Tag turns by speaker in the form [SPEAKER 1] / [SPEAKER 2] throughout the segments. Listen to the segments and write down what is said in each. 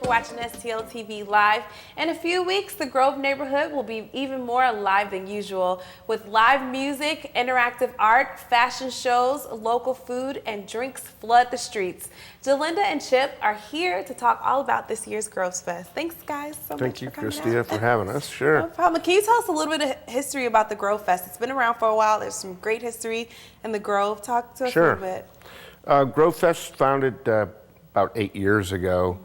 [SPEAKER 1] watching STL TV Live. In a few weeks, the Grove neighborhood will be even more alive than usual with live music, interactive art, fashion shows, local food, and drinks flood the streets. Gelinda and Chip are here to talk all about this year's Grovefest. Thanks, guys, so much for coming.
[SPEAKER 2] Thank you, Christia, for having us. Sure.
[SPEAKER 1] No problem. Can you tell us a little bit of history about the Grovefest? It's been around for a while. There's some great history in the Grove. Talk to us a little bit.
[SPEAKER 2] Grovefest founded about 8 years ago.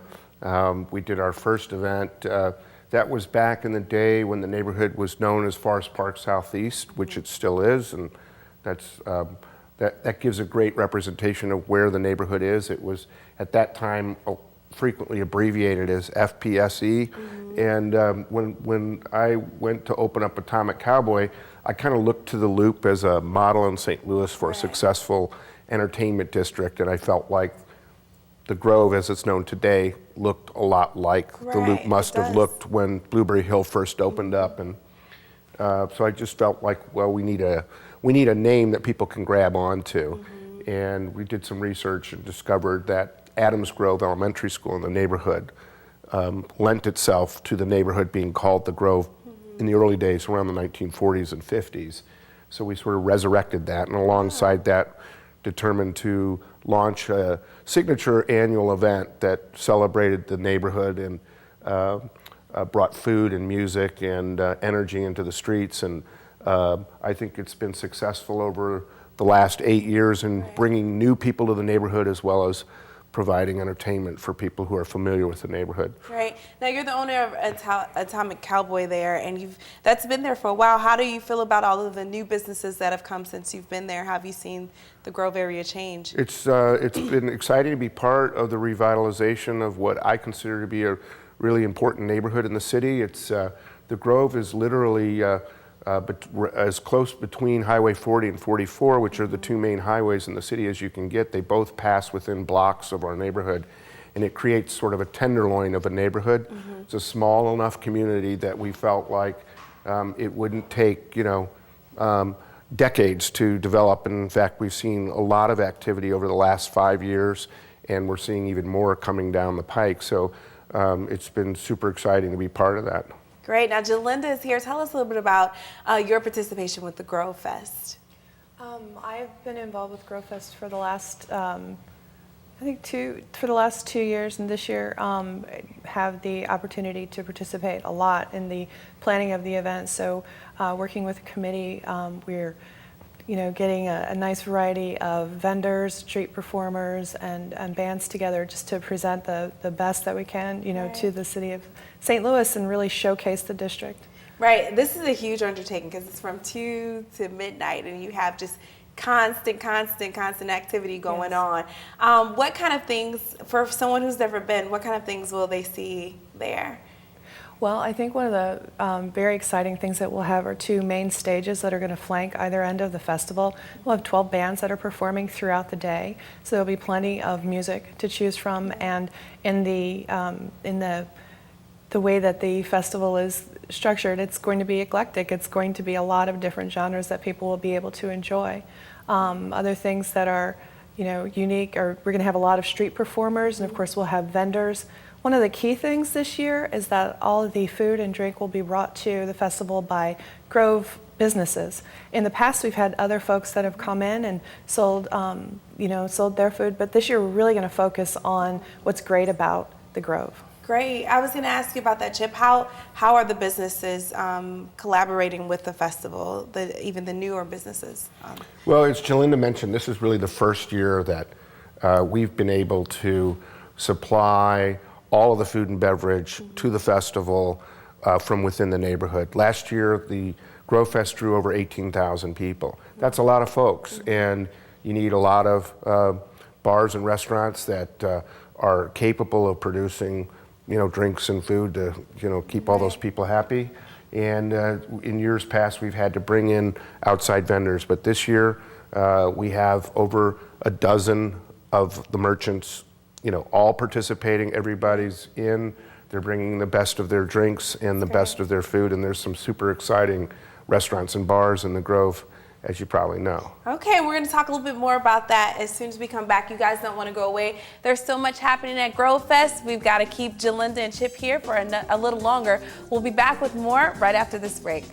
[SPEAKER 2] We did our first event. That was back in the day when the neighborhood was known as Forest Park Southeast, which it still is, and that gives a great representation of where the neighborhood is. It was at that time frequently abbreviated as FPSE. And when I went to open up a Tomic Cowboy, I kind of looked to the Loop as a model in St. Louis for a successful entertainment district, and I felt like the Grove, as it's known today, looked a lot like the Loop must have looked when Blueberry Hill first opened up. And so I just felt like, well, we need a name that people can grab onto. And we did some research and discovered that Adams Grove Elementary School in the neighborhood lent itself to the neighborhood being called the Grove in the early days, around the 1940s and 50s. So we sort of resurrected that, and alongside that, determined to launch a signature annual event that celebrated the neighborhood and brought food and music and energy into the streets. And I think it's been successful over the last 8 years in bringing new people to the neighborhood, as well as providing entertainment for people who are familiar with the neighborhood.
[SPEAKER 1] Right. Now you're the owner of Tomic Cowboy there, and that's been there for a while. How do you feel about all of the new businesses that have come since you've been there? How have you seen the Grove area change?
[SPEAKER 2] It's been exciting to be part of the revitalization of what I consider to be a really important neighborhood in the city. It's the Grove is literally as close between Highway 40 and 44, which are the two main highways in the city, as you can get. They both pass within blocks of our neighborhood, and it creates sort of a tenderloin of a neighborhood. It's a small enough community that we felt like it wouldn't take, decades to develop. And in fact, we've seen a lot of activity over the last 5 years, and we're seeing even more coming down the pike. So it's been super exciting to be part of that.
[SPEAKER 1] Great. Now, Gelinda is here. Tell us a little bit about your participation with the Grovefest.
[SPEAKER 3] I've been involved with Grovefest for the last, for the last 2 years, and this year have the opportunity to participate a lot in the planning of the event. So, working with the committee, we're getting a nice variety of vendors, street performers, and bands together just to present the best that we can, to the city of St. Louis and really showcase the district.
[SPEAKER 1] Right. This is a huge undertaking because it's from 2 to midnight, and you have just constant activity going on. What kind of things, for someone who's never been, what kind of things will they see there?
[SPEAKER 3] Well, I think one of the very exciting things that we'll have are 2 main stages that are going to flank either end of the festival. We'll have 12 bands that are performing throughout the day, so there'll be plenty of music to choose from. And in the way that the festival is structured, it's going to be eclectic. It's going to be a lot of different genres that people will be able to enjoy. Other things that are, unique are we're going to have a lot of street performers, and of course we'll have vendors. One of the key things this year is that all of the food and drink will be brought to the festival by Grove businesses. In the past, we've had other folks that have come in and sold their food, but this year we're really going to focus on what's great about the Grove.
[SPEAKER 1] Great. I was going to ask you about that, Chip. How are the businesses collaborating with the festival, even the newer businesses?
[SPEAKER 2] Well, as Gelinda mentioned, this is really the first year that we've been able to supply all of the food and beverage to the festival from within the neighborhood. Last year, the Grovefest drew over 18,000 people. That's a lot of folks, and you need a lot of bars and restaurants that are capable of producing drinks and food to keep all those people happy. And in years past, we've had to bring in outside vendors, but this year we have over a dozen of the merchants all participating. Everybody's in. They're bringing the best of their drinks and the best of their food, and there's some super exciting restaurants and bars in the Grove as you probably know.
[SPEAKER 1] Okay, we're going to talk a little bit more about that as soon as we come back. You guys don't want to go away. There's so much happening at Grovefest. We've got to keep Gelinda and Chip here for a little longer. We'll be back with more right after this break.